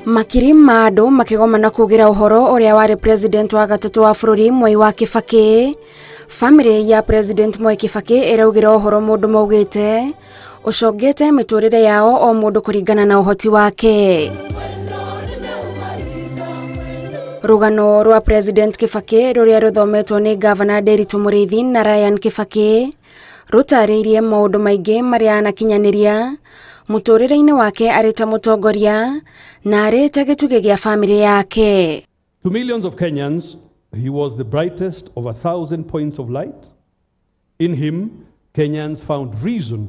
Makiri ma andu makigomana kugira uhoro uria wari president wa gatatu wa bururi Mwai wa Kibaki. Family ya President Mwai Kibaki iraugira uhoro mundu maugite ucongete miturire yao o mundu kuringana na uhoti wake. Rugano rwa President Kibaki ruria ruthometwo ni Governor Nderitu Muriithi na Ryan Kibaki rutariirie maundu maingi maria anakinyaniria muturire-ini wake arita mutongoria na arita gituge gia family yake. To millions of Kenyans, he was the brightest of 1,000 points of light. In him, Kenyans found reason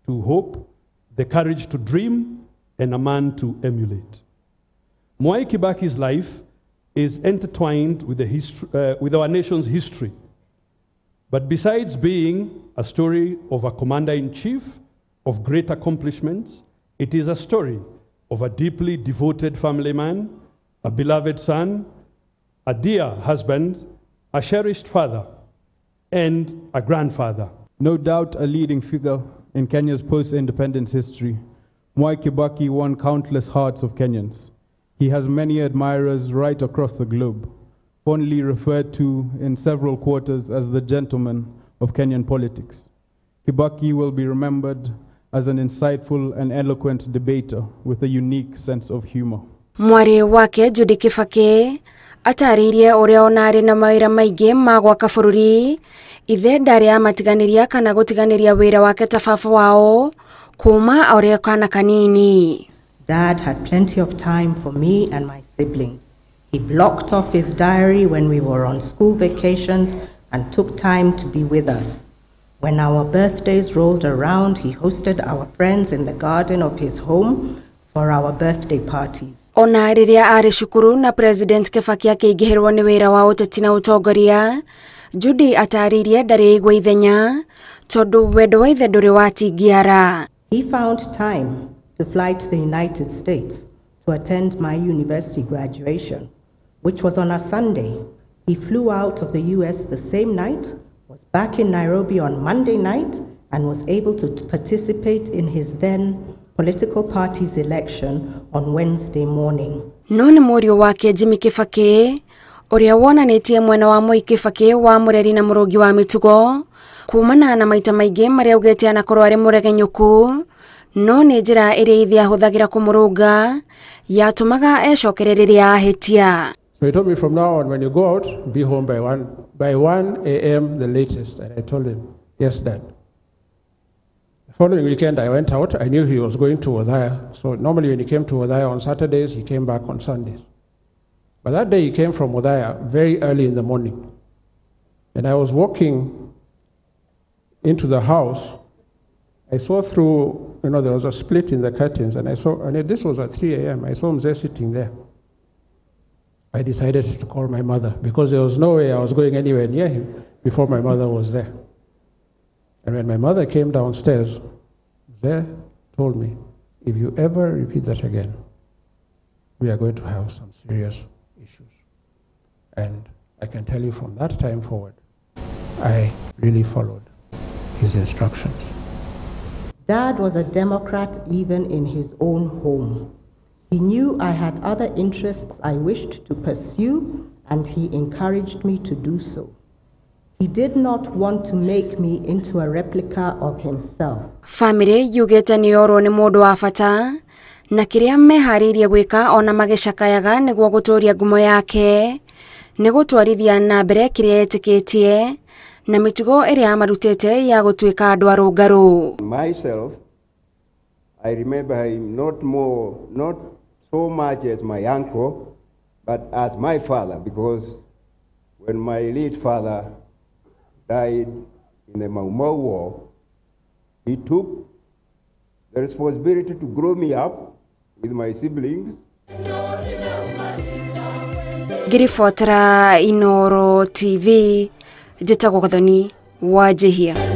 to hope, the courage to dream, and a man to emulate. Mwai Kibaki's life is intertwined with, with our nation's history. But besides being a story of a commander-in-chief of great accomplishments, it is a story of a deeply devoted family man, a beloved son, a dear husband, a cherished father, and a grandfather. No doubt a leading figure in Kenya's post-independence history, Mwai Kibaki won countless hearts of Kenyans. He has many admirers right across the globe, fondly referred to in several quarters as the gentleman of Kenyan politics. Kibaki will be remembered as an insightful and eloquent debater with a unique sense of humor. Mwari wake Judy Kibaki ataririe uria onari na mawira maingi ma gwaka bururi ithe ndari amatiganiria kana gutiganiria wira wake ta baba wao kuma uria kana kanini. Dad had plenty of time for me and my siblings. He blocked off his diary when we were on school vacations and took time to be with us. When our birthdays rolled around, he hosted our friends in the garden of his home for our birthday parties. Ona riria ari shukuru na President Kibaki akiingihirwo ni wira wa uteti na utongoria, Judy ataririe ndari igwa ithenya tondu wendo wa ithe nduri watingiara. He found time to fly to the United States to attend my university graduation, which was on a Sunday. He flew out of the US the same night, was back in Nairobi on Monday night, and was able to participate in his then political party's election on Wednesday morning. No ni murio wake Jimmy Kibaki uria wonanitie mwena wa Mwai Kibaki wa mureri na murugi wa mitugo kumana na maita maingi maria ugete anakorwo ari muregenyuku no ni njira iria ithi ahuthagira kumurunga yatumaga ecokereriria ahitia. So he told me from now on, when you go out, be home by 1 a.m. the latest. And I told him, yes, Dad. The following weekend, I went out. I knew he was going to Othaya. So normally when he came to Othaya on Saturdays, he came back on Sundays. But that day he came from Othaya very early in the morning. And I was walking into the house. I saw through, there was a split in the curtains. And this was at 3 a.m. I saw Mzee sitting there. I decided to call my mother because there was no way I was going anywhere near him before my mother was there. And when my mother came downstairs, they told me, if you ever repeat that again, we are going to have some serious issues. And I can tell you from that time forward, I really followed his instructions. Dad was a Democrat even in his own home. He knew I had other interests I wished to pursue, and he encouraged me to do so. He did not want to make me into a replica of himself. Family yugete ni oro ni mundu wa bata na kiria meharirie gwika ona magicakayaga niguo guturia ngumo yake ni gutwarithia na mbere kiria etikitie na mitugo iria marutete ya gutwika andu arungaru. Myself, I remember him not so much as my uncle, but as my father, because when my late father died in the Mau Mau War, he took the responsibility to grow me up with my siblings. Girifotera Inoro TV, Jitagwo Gathoni, Wajihia.